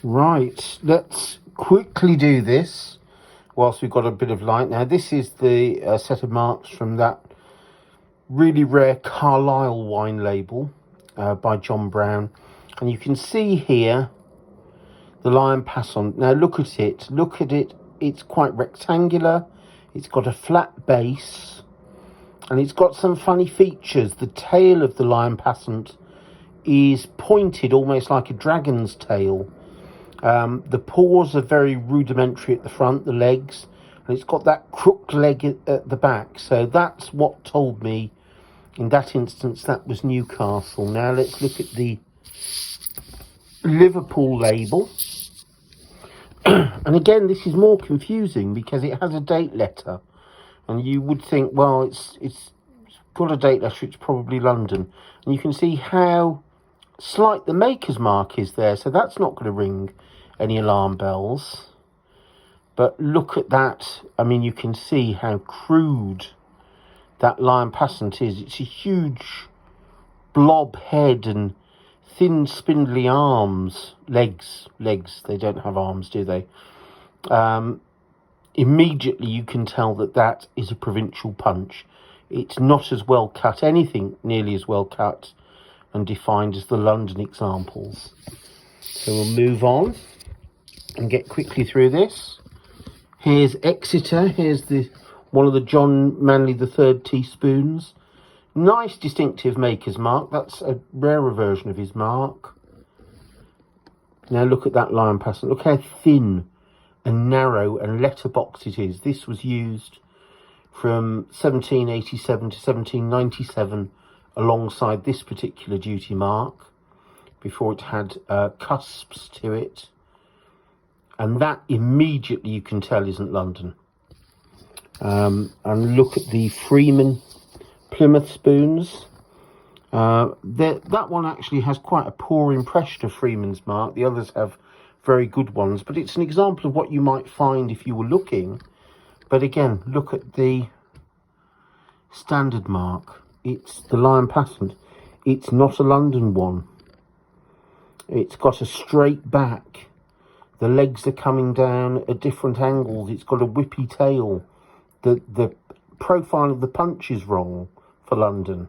Right, let's quickly do this whilst we've got a bit of light. Now, this is the set of marks from that really rare Carlisle wine label by John Brown. And you can see here the Lion Passant. Now, look at it. It's quite rectangular. It's got a flat base. And it's got some funny features. The tail of the Lion Passant is pointed almost like a dragon's tail. The paws are very rudimentary at the front, the legs, and it's got that crooked leg at the back. So that's what told me, in that instance, that was Newcastle. Now let's look at the Liverpool label. And again, this is more confusing because it has a date letter. And you would think, well, it's got a date letter, it's probably London. And you can see how slight the maker's mark is there. So that's not going to ring any alarm bells. But look at that. I mean, you can see how crude that Lion Passant is. It's a huge blob head and thin spindly arms, legs. They don't have arms, do they? Immediately you can tell that that is a Provincial punch. It's not as well cut, anything nearly as well cut and defined as the London examples. So we'll move on and get quickly through this. Here's Exeter. Here's one of the John Manley III teaspoons. Nice distinctive maker's mark. That's a rarer version of his mark. Now look at that Lion Passant. Look how thin and narrow and letterbox it is. This was used from 1787 to 1797 alongside this particular duty mark before it had cusps to it. And that immediately you can tell isn't London. And look at the Freeman Plymouth spoons. That one actually has quite a poor impression of Freeman's mark. The others have very good ones, but it's an example of what you might find if you were looking. But again, look at the standard mark. It's the Lion Passant. It's not a London one. It's got a straight back. The legs are coming down at different angles. It's got a whippy tail. The profile of the punch is wrong for London.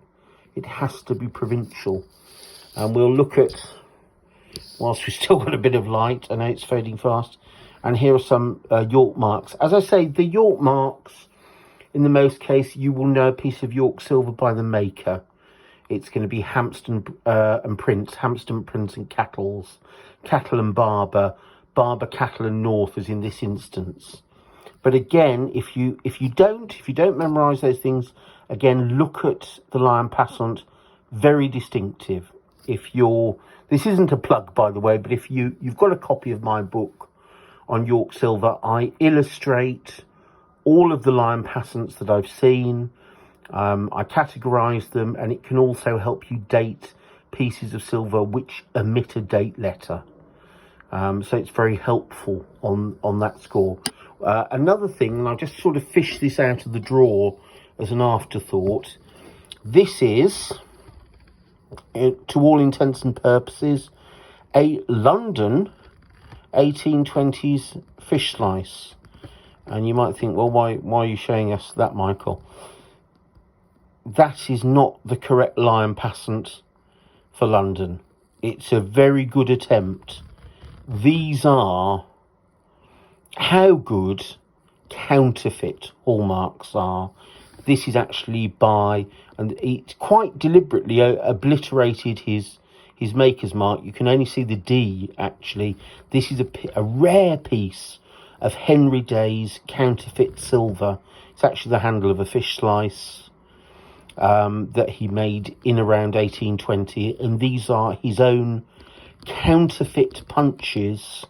It has to be Provincial. And we'll look at, whilst we've still got a bit of light, I know it's fading fast, and here are some York marks. As I say, the York marks, in the most case, you will know a piece of York silver by the maker. It's going to be Hampston and Prince, Hampston, Prince and Cattles, Cattle and Barber, Barber, Cattle and North, as in this instance. But again, if you don't memorise those things, again, look at the Lion Passant, very distinctive. This isn't a plug, by the way, but if you've got a copy of my book on York silver, I illustrate all of the Lion Passants that I've seen. I categorise them, and it can also help you date pieces of silver which omit a date letter. So it's very helpful on that score. Another thing, and I'll just sort of fish this out of the drawer as an afterthought. This is, to all intents and purposes, a London 1820s fish slice. And you might think, well, why are you showing us that, Michael? That is not the correct Lion Passant for London. It's a very good attempt. These are how good Counterfeit hallmarks are. This is actually and it's quite deliberately obliterated his maker's mark. You can only see the D, actually. This is a rare piece of Henry Day's Counterfeit silver. It's actually the handle of a fish slice that he made in around 1820. And these are his own Counterfeit punches.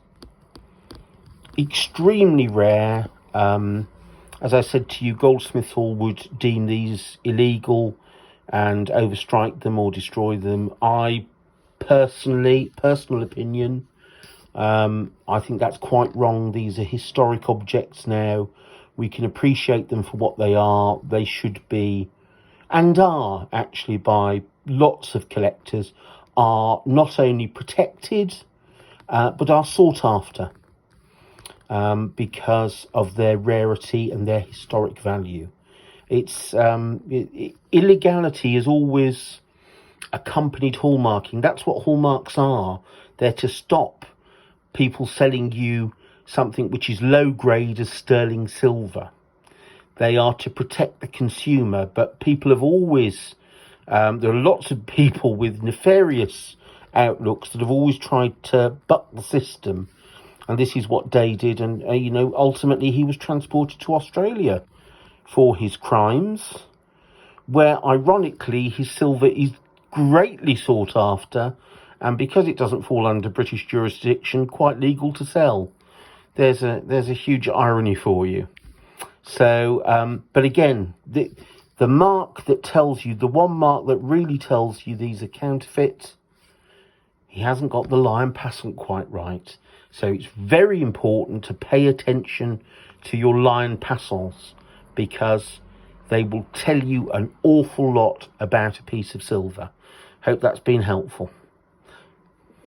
Extremely rare. As I said to you, Goldsmith Hall would deem these illegal and overstrike them or destroy them. I personal opinion, I think that's quite wrong. These are historic objects now. We can appreciate them for what they are. They should be, and are actually by lots of collectors, are not only protected, but are sought after because of their rarity and their historic value. It's illegality has always accompanied hallmarking. That's what hallmarks are. They're to stop people selling you something which is low grade as sterling silver. They are to protect the consumer, but people have always, there are lots of people with nefarious outlooks that have always tried to buck the system. And this is what Day did. And, ultimately he was transported to Australia for his crimes, where ironically his silver is greatly sought after, and because it doesn't fall under British jurisdiction, quite legal to sell. There's a huge irony for you. So, but again, the mark that tells you, the one mark that really tells you these are counterfeit, he hasn't got the Lion Passant quite right. So it's very important to pay attention to your Lion Passants, because they will tell you an awful lot about a piece of silver. Hope that's been helpful.